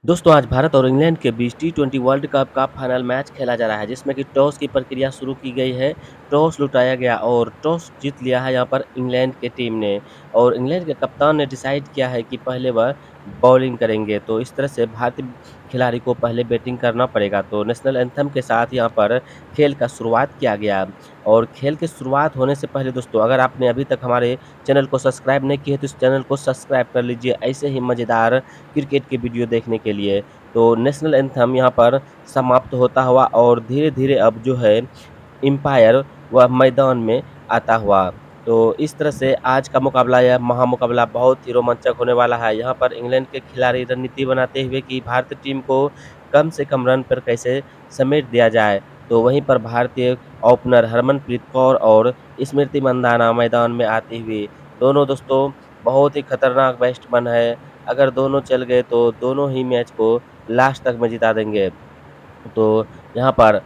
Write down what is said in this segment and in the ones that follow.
दोस्तों आज भारत और इंग्लैंड के बीच टी20 वर्ल्ड कप का फाइनल मैच खेला जा रहा है जिसमें कि टॉस की प्रक्रिया शुरू की गई है। टॉस लुटाया गया और टॉस जीत लिया है यहाँ पर इंग्लैंड की टीम ने। और इंग्लैंड के कप्तान ने डिसाइड किया है कि पहले वह बॉलिंग करेंगे, तो इस तरह से भारतीय खिलाड़ी को पहले बैटिंग करना पड़ेगा। तो नेशनल एंथम के साथ यहाँ पर खेल का शुरुआत किया गया। और खेल की शुरुआत होने से पहले दोस्तों, अगर आपने अभी तक हमारे चैनल को सब्सक्राइब नहीं किया है तो इस चैनल को सब्सक्राइब कर लीजिए ऐसे ही मज़ेदार क्रिकेट के वीडियो देखने के लिए। तो नेशनल एंथम यहाँ पर समाप्त होता हुआ और धीरे-धीरे अब जो है एम्पायर वह मैदान में आता हुआ। तो इस तरह से आज का मुकाबला, यह महामुकाबला बहुत ही रोमांचक होने वाला है। यहाँ पर इंग्लैंड के खिलाड़ी रणनीति बनाते हुए कि भारतीय टीम को कम से कम रन पर कैसे समेट दिया जाए। तो वहीं पर भारतीय ओपनर हरमनप्रीत कौर और स्मृति मंदाना मैदान में आती हुई, दोनों दोस्तों बहुत ही खतरनाक बैट्समैन है। अगर दोनों चल गए तो दोनों ही मैच को लास्ट तक में जिता देंगे। तो यहाँ पर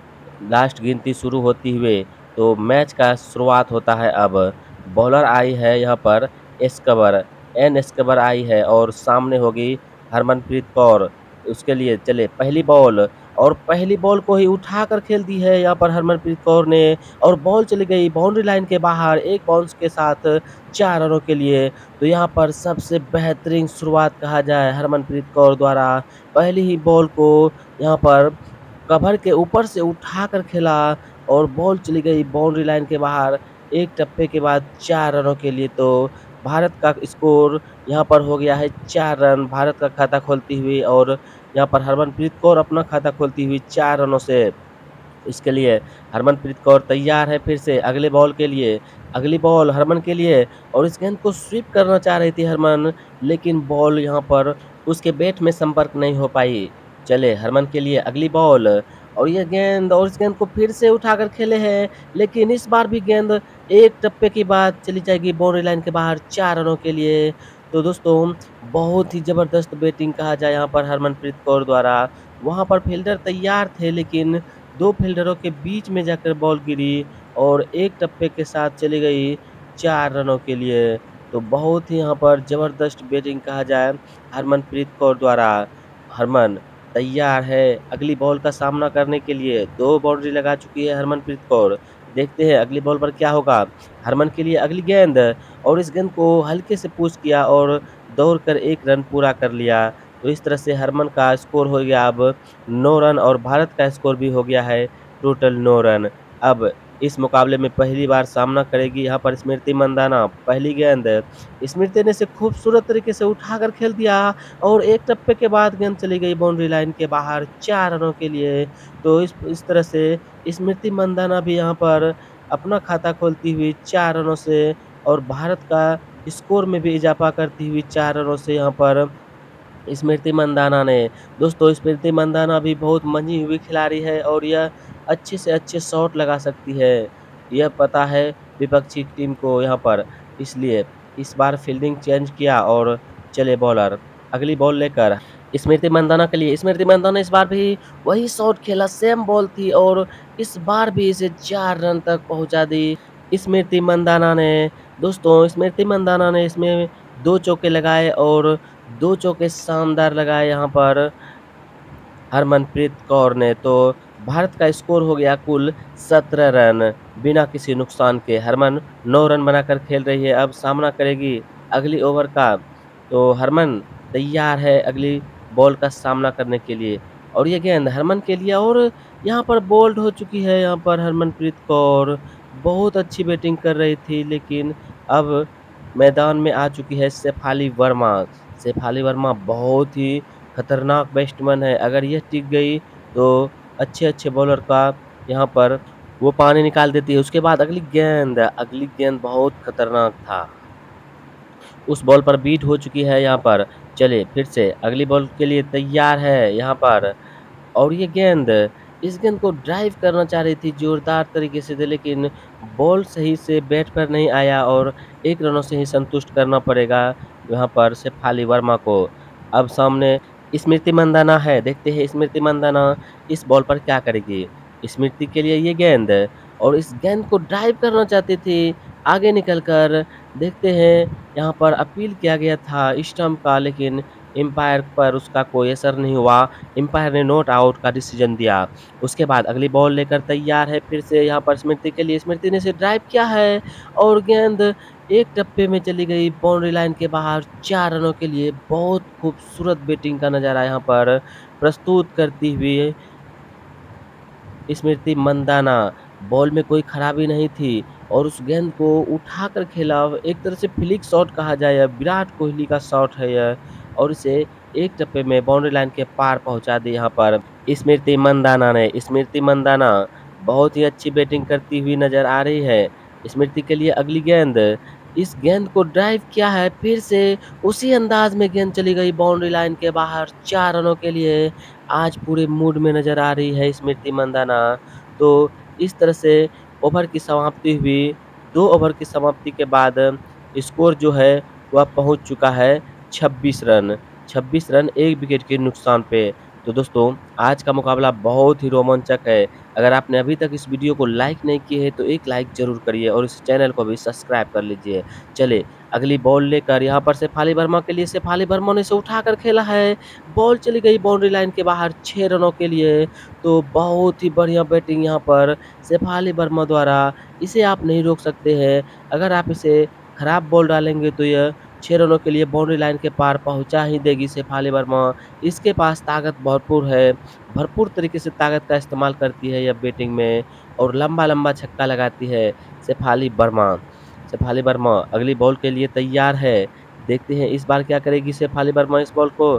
लास्ट गिनती शुरू होती हुए तो मैच का शुरुआत होता है अब। बॉलर आई है यहाँ पर एस्कबर, एन एस्कबर आई है और सामने होगी हरमनप्रीत कौर। उसके लिए चले पहली बॉल, और पहली बॉल को ही उठाकर खेल दी है यहाँ पर हरमनप्रीत कौर ने। और बॉल चली गई बाउंड्री लाइन के बाहर एक बाउंस के साथ 4 रनों के लिए। तो यहाँ पर सबसे बेहतरीन शुरुआत कहा जाए हरमनप्रीत कौर द्वारा। पहली ही बॉल को यहाँ पर कवर के ऊपर से उठाकर खेला और बॉल चली गई बाउंड्री लाइन के बाहर एक टप्पे के बाद 4 रनों के लिए। तो भारत का स्कोर यहाँ पर हो गया है 4 रन भारत का खाता खोलती हुई, और यहाँ पर हरमनप्रीत कौर अपना खाता खोलती हुई 4 रनों से। इसके लिए हरमनप्रीत कौर तैयार है फिर से अगले बॉल के लिए। अगली बॉल हरमन के लिए, और इस गेंद को स्वीप करना चाह रही थी हरमन, लेकिन बॉल यहाँ पर उसके बैट में संपर्क नहीं हो पाई। चले हरमन के लिए अगली बॉल, और ये गेंद, और इस गेंद को फिर से उठाकर खेले हैं, लेकिन इस बार भी गेंद एक टप्पे के बाद चली जाएगी बाउंड्री लाइन के बाहर 4 रनों के लिए। तो दोस्तों बहुत ही ज़बरदस्त बैटिंग कहा जाए यहाँ पर हरमनप्रीत कौर द्वारा। वहाँ पर फील्डर तैयार थे, लेकिन 2 फील्डरों के बीच में जाकर बॉल गिरी और एक टप्पे के साथ चली गई 4 रनों के लिए। तो बहुत ही यहाँ पर ज़बरदस्त बैटिंग कहा जाए हरमनप्रीत कौर द्वारा। हरमन तैयार है अगली बॉल का सामना करने के लिए, 2 बाउंड्री लगा चुकी है हरमनप्रीत कौर। देखते हैं अगली बॉल पर क्या होगा। हरमन के लिए अगली गेंद, और इस गेंद को हल्के से पुश किया और दौड़कर 1 रन पूरा कर लिया। तो इस तरह से हरमन का स्कोर हो गया अब 9 रन, और भारत का स्कोर भी हो गया है टोटल 9 रन। अब इस मुकाबले में पहली बार सामना करेगी यहाँ पर स्मृति मंदाना। पहली गेंद स्मृति ने इसे खूबसूरत तरीके से उठाकर खेल दिया, और एक टप्पे के बाद गेंद चली गई बाउंड्री लाइन के बाहर 4 रनों के लिए। तो इस तरह से स्मृति मंदाना भी यहाँ पर अपना खाता खोलती हुई 4 रनों से, और भारत का स्कोर में भी इजाफा करती हुई 4 रनों से यहाँ पर स्मृति मंदाना ने। दोस्तों स्मृति मंदाना भी बहुत मंझी हुई खिलाड़ी है, और यह अच्छे से अच्छे शॉट लगा सकती है। यह पता है विपक्षी टीम को यहाँ पर, इसलिए इस बार फील्डिंग चेंज किया और चले बॉलर अगली बॉल लेकर स्मृति मंदाना के लिए। स्मृति मंदाना इस बार भी वही शॉट खेला, सेम बॉल थी, और इस बार भी इसे 4 रन तक पहुँचा दी स्मृति मंदाना ने। दोस्तों स्मृति मंदाना ने इसमें 2 चौके लगाए, और 2 चौके शानदार लगाए यहाँ पर हरमनप्रीत कौर ने। तो भारत का स्कोर हो गया कुल 17 रन बिना किसी नुकसान के। हरमन 9 रन बनाकर खेल रही है, अब सामना करेगी अगली ओवर का। तो हरमन तैयार है अगली बॉल का सामना करने के लिए, और ये गेंद हरमन के लिए, और यहाँ पर बोल्ड हो चुकी है यहाँ पर हरमनप्रीत कौर। बहुत अच्छी बैटिंग कर रही थी, लेकिन अब मैदान में आ चुकी है शेफाली वर्मा। शेफाली वर्मा बहुत ही खतरनाक बैट्समैन है, अगर यह टिक गई तो अच्छे-अच्छे बॉलर का यहाँ पर वो पानी निकाल देती है। उसके बाद अगली गेंद बहुत खतरनाक था। उस बॉल पर बीट हो चुकी है यहाँ पर। चलिए फिर से अगली बॉल के लिए तैयार है यहाँ पर, और ये गेंद, इस गेंद को ड्राइव करना चाह रही थी जोरदार तरीके से थी, लेकिन बॉल सही से बैट पर नहीं आया, और 1 रनों से ही संतुष्ट करना पड़ेगा यहाँ पर शेफाली वर्मा को। अब सामने स्मृति मंदाना है, देखते हैं स्मृति मंदाना इस बॉल पर क्या करेगी। स्मृति के लिए ये गेंद, और इस गेंद को ड्राइव करना चाहती थी आगे निकल कर। देखते हैं यहाँ पर अपील किया गया था स्टंप का, लेकिन एम्पायर पर उसका कोई असर नहीं हुआ। एम्पायर ने नॉट आउट का डिसीजन दिया। उसके बाद अगली बॉल लेकर तैयार है फिर से यहाँ पर स्मृति के लिए। स्मृति ने इसे ड्राइव किया है और गेंद एक टप्पे में चली गई बाउंड्री लाइन के बाहर 4 रनों के लिए। बहुत खूबसूरत बैटिंग का नज़ारा यहाँ पर प्रस्तुत करती हुई स्मृति मंदाना। बॉल में कोई खराबी नहीं थी और उस गेंद को उठाकर खेला। एक तरह से फ्लिक शॉट कहा जाए, यह विराट कोहली का शॉट है यह, और इसे एक टप्पे में बाउंड्री लाइन के पार पहुंचा दी यहाँ पर स्मृति मंदाना ने। स्मृति मंदाना बहुत ही अच्छी बैटिंग करती हुई नजर आ रही है। स्मृति के लिए अगली गेंद, इस गेंद को ड्राइव किया है फिर से उसी अंदाज में गेंद चली गई बाउंड्री लाइन के बाहर 4 रनों के लिए। आज पूरे मूड में नज़र आ रही है स्मृति मंदाना। तो इस तरह से ओवर की समाप्ति हुई। 2 ओवर की समाप्ति के बाद स्कोर जो है वह पहुंच चुका है 26 रन। 26 रन 1 विकेट के नुकसान पे। तो दोस्तों आज का मुकाबला बहुत ही रोमांचक है। अगर आपने अभी तक इस वीडियो को लाइक नहीं किए है तो एक लाइक ज़रूर करिए और इस चैनल को भी सब्सक्राइब कर लीजिए। चलिए अगली बॉल लेकर यहाँ पर शेफाली वर्मा के लिए। शेफाली वर्मा ने इसे उठाकर खेला है। बॉल चली गई बाउंड्री लाइन के बाहर 6 रनों के लिए। तो बहुत ही बढ़िया बैटिंग यहाँ पर शेफाली वर्मा द्वारा। इसे आप नहीं रोक सकते हैं। अगर आप इसे खराब बॉल डालेंगे तो यह 6 रनों के लिए बाउंड्री लाइन के पार पहुँचा ही देगी शेफाली वर्मा। इसके पास ताकत भरपूर है। भरपूर तरीके से ताकत का इस्तेमाल करती है यह बैटिंग में और लंबा-लंबा छक्का लगाती है शेफाली वर्मा। शेफाली वर्मा अगली बॉल के लिए तैयार है। देखते हैं इस बार क्या करेगी शेफाली वर्मा। इस बॉल को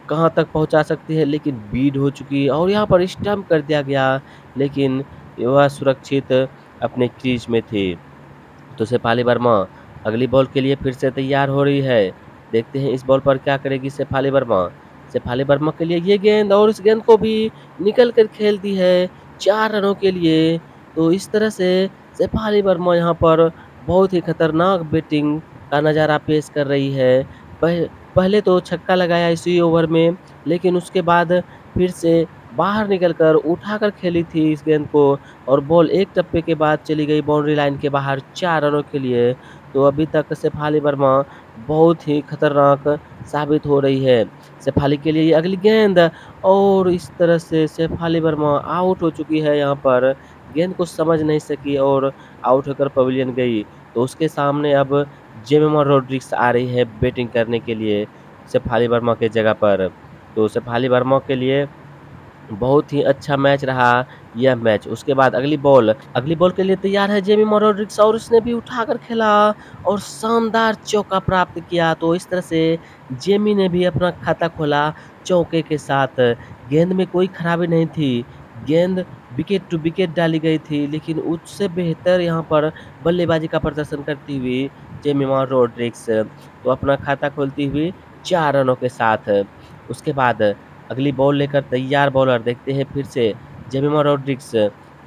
कहाँ तक पहुँचा सकती है, लेकिन बीड हो चुकी है और यहाँ पर स्टंप कर दिया गया, लेकिन वह सुरक्षित अपने क्रीज में थी। तो शेफाली वर्मा अगली बॉल के लिए फिर से तैयार हो रही है। देखते हैं इस बॉल पर क्या करेगी शेफाली वर्मा। शेफाली वर्मा के लिए ये गेंद और इस गेंद को भी निकल कर खेल दी है 4 रनों के लिए। तो इस तरह से शेफाली वर्मा यहाँ पर बहुत ही खतरनाक बैटिंग का नज़ारा पेश कर रही है। पह पहले तो छक्का लगाया इसी ओवर में, लेकिन उसके बाद फिर से बाहर निकलकर उठाकर खेली थी इस गेंद को और बॉल एक टप्पे के बाद चली गई बाउंड्री लाइन के बाहर 4 रनों के लिए। तो अभी तक शेफाली वर्मा बहुत ही खतरनाक साबित हो रही है। शेफाली के लिए ये अगली गेंद और इस तरह से शेफाली वर्मा आउट हो चुकी है यहाँ पर। गेंद को समझ नहीं सकी और आउट होकर पवेलियन गई। तो उसके सामने अब जेमिमा रोड्रिग्स आ रही है बैटिंग करने के लिए शेफाली वर्मा के जगह पर। तो शेफाली वर्मा के लिए बहुत ही अच्छा मैच रहा यह मैच। उसके बाद अगली बॉल के लिए तैयार है जेमिमा रोड्रिग्स और उसने भी उठाकर खेला और शानदार चौका प्राप्त किया। तो इस तरह से जेमी ने भी अपना खाता खोला चौके के साथ। गेंद में कोई खराबी नहीं थी। गेंद विकेट टू विकेट डाली गई थी, लेकिन उससे बेहतर यहाँ पर बल्लेबाजी का प्रदर्शन करती हुई जेमिमा रोड्रिग्स तो अपना खाता खोलती हुई 4 रनों के साथ। उसके बाद अगली बॉल लेकर तैयार बॉलर। देखते हैं फिर से जेमिमा रोड्रिग्स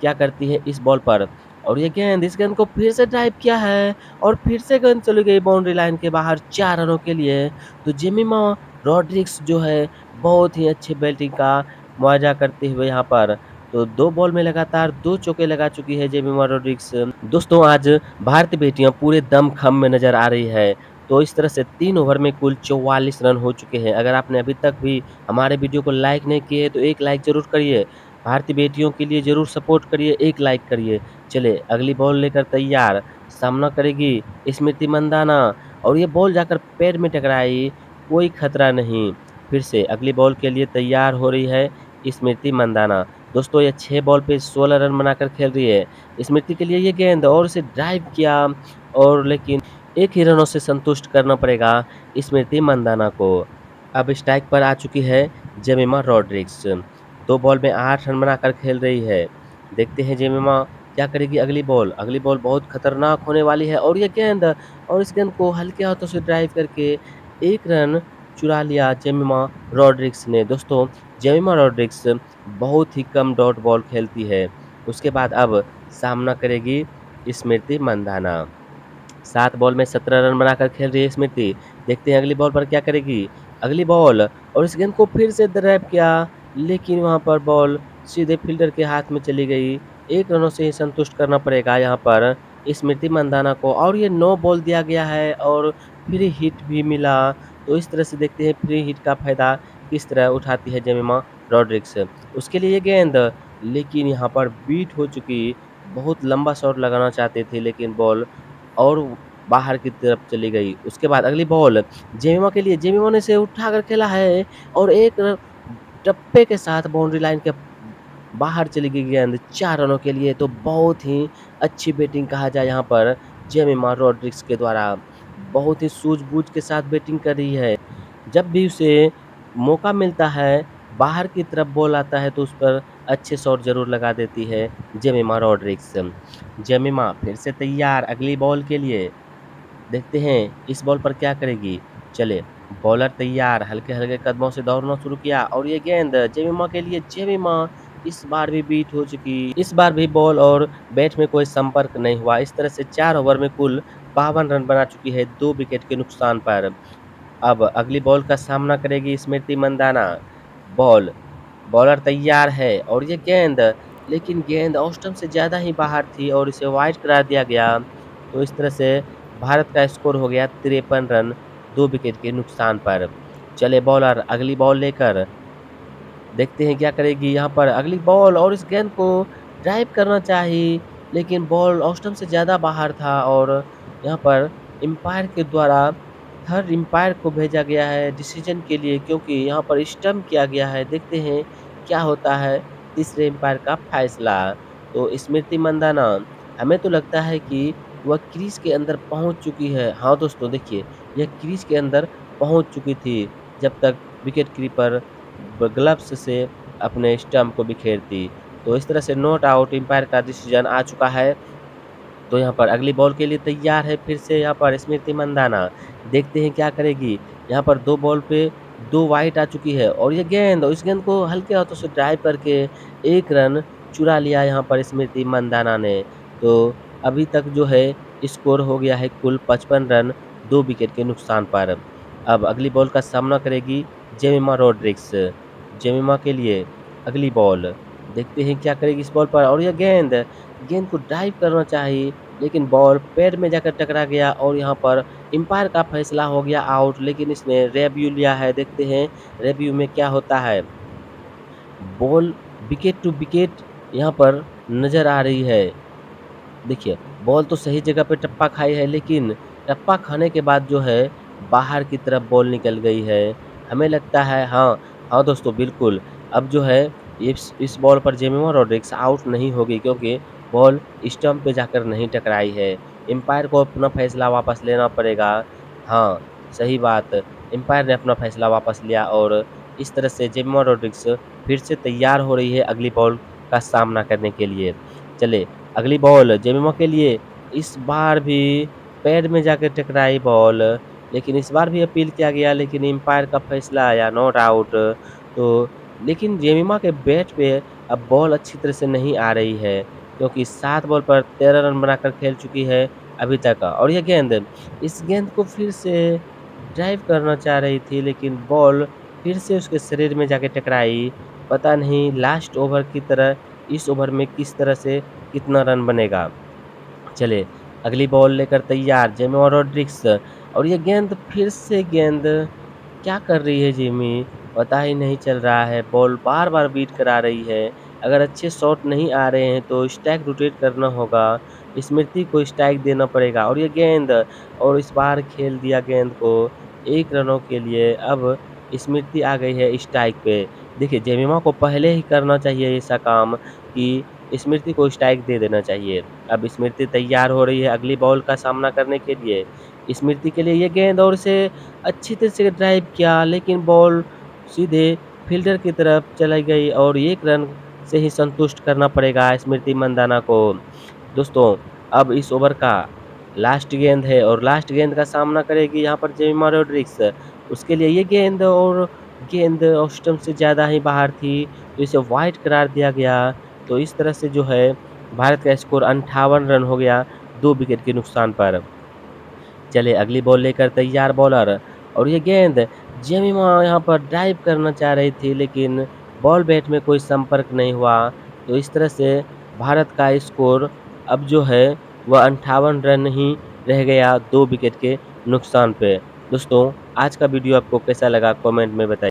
क्या करती है इस बॉल पर और ये गेंद, इस गेंद को फिर से ड्राइव किया है और फिर से गेंद चली गई बाउंड्री लाइन के बाहर 4 रनों के लिए। तो जेमिमा रोड्रिग्स जो है बहुत ही अच्छी बैटिंग का मुआवजा करते हुए यहाँ पर तो 2 बॉल में लगातार 2 चौके लगा चुकी है जेमिमा रोड्रिग्स। दोस्तों आज भारतीय बेटियां पूरे दमखम में नजर आ रही है। तो इस तरह से 3 ओवर में कुल 44 रन हो चुके हैं। अगर आपने अभी तक भी हमारे वीडियो को लाइक नहीं किए तो एक लाइक ज़रूर करिए। भारतीय बेटियों के लिए ज़रूर सपोर्ट करिए, एक लाइक करिए। चलिए अगली बॉल लेकर तैयार, सामना करेगी स्मृति मंदाना और ये बॉल जाकर पैर में टकराई, कोई खतरा नहीं। फिर से अगली बॉल के लिए तैयार हो रही है स्मृति मंदाना। दोस्तों ये 6 बॉल पे 16 रन बनाकर खेल रही है। स्मृति के लिए ये गेंद और इसे ड्राइव किया और लेकिन एक ही रनों से संतुष्ट करना पड़ेगा स्मृति मंदाना को। अब स्ट्राइक पर आ चुकी है जेमिमा रोड्रिग्स। 2 बॉल में 8 रन बनाकर खेल रही है। देखते हैं जेमिमा क्या करेगी अगली बॉल। अगली बॉल बहुत खतरनाक होने वाली है और ये गेंद और इस गेंद को हल्के हाथों से ड्राइव करके 1 रन चुरा लिया जेमिमा रोड्रिग्स ने। दोस्तों जेमिमा रोड्रिग्स बहुत ही कम डॉट बॉल खेलती है। उसके बाद अब सामना करेगी स्मृति मंदाना। 7 बॉल में 17 रन बनाकर खेल रही है स्मृति। देखते हैं अगली बॉल पर क्या करेगी। अगली बॉल और इस गेंद को फिर से ड्राइव किया, लेकिन वहाँ पर बॉल सीधे फील्डर के हाथ में चली गई। 1 रनों से ही संतुष्ट करना पड़ेगा यहाँ पर स्मृति मंदाना को और ये 9 बॉल दिया गया है और फिर हिट भी मिला। तो इस तरह से देखते हैं फ्री हिट का फ़ायदा किस तरह उठाती है जेमिमा रॉड्रिक्स। उसके लिए ये गेंद लेकिन यहाँ पर बीट हो चुकी, बहुत लंबा शॉट लगाना चाहते थे लेकिन बॉल और बाहर की तरफ चली गई। उसके बाद अगली बॉल जेमिमा के लिए, जेमिमा ने इसे उठाकर खेला है और एक टप्पे के साथ बाउंड्री लाइन के बाहर चली गई गेंद 4 रनों के लिए। तो बहुत ही अच्छी बैटिंग कहा जाए यहाँ पर जेमिमा रॉड्रिक्स के द्वारा। बहुत ही सूझबूझ के साथ बैटिंग कर रही है। जब भी उसे मौका मिलता है, बाहर की तरफ बॉल आता है तो उस पर अच्छे शॉट ज़रूर लगा देती है जेमिमा रॉड्रिक्स। जेमिमा फिर से तैयार अगली बॉल के लिए। देखते हैं इस बॉल पर क्या करेगी। चले बॉलर तैयार, हल्के-हल्के कदमों से दौड़ना शुरू किया और ये गेंद जेमिमा के लिए, जेमिमा इस बार भी बीट हो चुकी। इस बार भी बॉल और बैट में कोई संपर्क नहीं हुआ। इस तरह से 4 ओवर में कुल 52 रन बना चुकी है 2 विकेट के नुकसान पर। अब अगली बॉल का सामना करेगी स्मृति मंदाना। बॉल बॉलर तैयार है और ये गेंद, लेकिन गेंद औसतन से ज़्यादा ही बाहर थी और इसे वाइड करार दिया गया। तो इस तरह से भारत का स्कोर हो गया 53 रन 2 विकेट के नुकसान पर। चले बॉलर अगली बॉल लेकर, देखते हैं क्या करेगी यहाँ पर अगली बॉल और इस गेंद को ड्राइव करना चाहिए, लेकिन बॉल औसतन से ज़्यादा बाहर था और यहाँ पर एम्पायर के द्वारा थर्ड एम्पायर को भेजा गया है डिसीजन के लिए, क्योंकि यहाँ पर स्टंप किया गया है। देखते हैं क्या होता है तीसरे एम्पायर का फैसला। तो स्मृति मंदाना, हमें तो लगता है कि वह क्रीज के अंदर पहुँच चुकी है। हाँ दोस्तों देखिए, यह क्रीज के अंदर पहुँच चुकी थी जब तक विकेट कीपर ग्लव्स से अपने स्टंप को बिखेरती। तो इस तरह से नॉट आउट एम्पायर का डिसीजन आ चुका है। तो यहाँ पर अगली बॉल के लिए तैयार है फिर से यहाँ पर स्मृति मंदाना। देखते हैं क्या करेगी। यहाँ पर 2 बॉल पे 2 वाइड आ चुकी है और ये गेंद, और इस गेंद को हल्के हाथों से ड्राइव करके 1 रन चुरा लिया यहाँ पर स्मृति मंदाना ने। तो अभी तक जो है स्कोर हो गया है कुल 55 रन 2 विकेट के नुकसान पर। अब अगली बॉल का सामना करेगी जेमिमा रॉड्रिक्स। जेमिमा के लिए अगली बॉल, देखते हैं क्या करेगी इस बॉल पर और ये गेंद, गेंद को ड्राइव करना चाहिए लेकिन बॉल पैड में जाकर टकरा गया और यहाँ पर एम्पायर का फैसला हो गया आउट, लेकिन इसने रिव्यू लिया है। देखते हैं रिव्यू में क्या होता है। बॉल विकेट टू विकेट यहाँ पर नज़र आ रही है। देखिए, बॉल तो सही जगह पे टप्पा खाई है, लेकिन टप्पा खाने के बाद जो है बाहर की तरफ बॉल निकल गई है। हमें लगता है हाँ, हाँ दोस्तों बिल्कुल, अब जो है इस बॉल पर जेमिमा रॉड्रिक्स आउट नहीं होगी, क्योंकि बॉल स्टंप पे जाकर नहीं टकराई है। एम्पायर को अपना फैसला वापस लेना पड़ेगा। हाँ, सही बात, एम्पायर ने अपना फैसला वापस लिया और इस तरह से जेमिमा रॉड्रिक्स फिर से तैयार हो रही है अगली बॉल का सामना करने के लिए। चले अगली बॉल जेमिमा के लिए, इस बार भी पैड में जाकर टकराई बॉल, लेकिन इस बार भी अपील किया गया लेकिन एम्पायर का फैसला आया नॉट आउट। तो लेकिन जेमिमा के बैट पे अब बॉल अच्छी तरह से नहीं आ रही है, क्योंकि 7 बॉल पर 13 रन बनाकर खेल चुकी है अभी तक। और ये गेंद, इस गेंद को फिर से ड्राइव करना चाह रही थी लेकिन बॉल फिर से उसके शरीर में जाके टकराई। पता नहीं लास्ट ओवर की तरह इस ओवर में किस तरह से कितना रन बनेगा। चले अगली बॉल लेकर तैयार जेमी रॉड्रिक्स और ये गेंद, फिर से गेंद, क्या कर रही है जिमी, पता ही नहीं चल रहा है। बॉल बार-बार बीट करा रही है। अगर अच्छे शॉट नहीं आ रहे हैं तो स्ट्राइक रोटेट करना होगा। स्मृति को स्ट्राइक देना पड़ेगा और ये गेंद, और इस बार खेल दिया गेंद को 1 रनों के लिए। अब स्मृति आ गई है स्ट्राइक पे। देखिए जेमिमा को पहले ही करना चाहिए ऐसा काम कि स्मृति को स्ट्राइक दे देना चाहिए। अब स्मृति तैयार हो रही है अगली बॉल का सामना करने के लिए। स्मृति के लिए ये गेंद और इसे अच्छी तरह से ड्राइव किया, लेकिन बॉल सीधे फील्डर की तरफ चली गई और 1 रन से ही संतुष्ट करना पड़ेगा स्मृति मंदाना को। दोस्तों, अब इस ओवर का लास्ट गेंद है और लास्ट गेंद का सामना करेगी यहाँ पर जेमिमा रोड्रिग्स। उसके लिए ये गेंद, और गेंद औसतन से ज़्यादा ही बाहर थी, तो इसे वाइड करार दिया गया। तो इस तरह से जो है भारत का स्कोर 58 रन हो गया 2 विकेट के नुकसान पर। चले अगली बॉल लेकर तैयार बॉलर और ये गेंद, जेमिमा यहाँ पर ड्राइव करना चाह रही थी लेकिन बॉल बैट में कोई संपर्क नहीं हुआ। तो इस तरह से भारत का स्कोर अब जो है वह 58 रन ही रह गया 2 विकेट के नुकसान पे। दोस्तों, आज का वीडियो आपको कैसा लगा कमेंट में बताइए।